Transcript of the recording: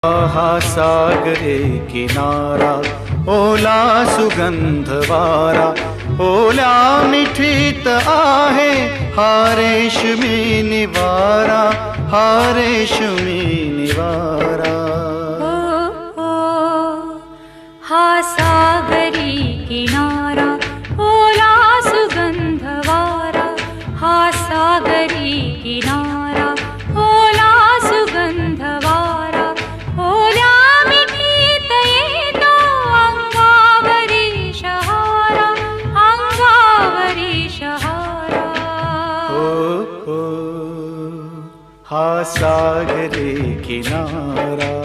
हा सागरे किनारा ओला सुगंध वारा, ओल्या मिठीत आहे हा रेशमी निवारा, हा रेशमी निवारा. हा सागरी किनारा ओला सुगंध वारा, हा सागरी किनारा ओला सुगंध वारा, ओल्या मिठीत येतो अंगावरी शहारा, अंगावरी शहारा. हो हा सागरी किनारा.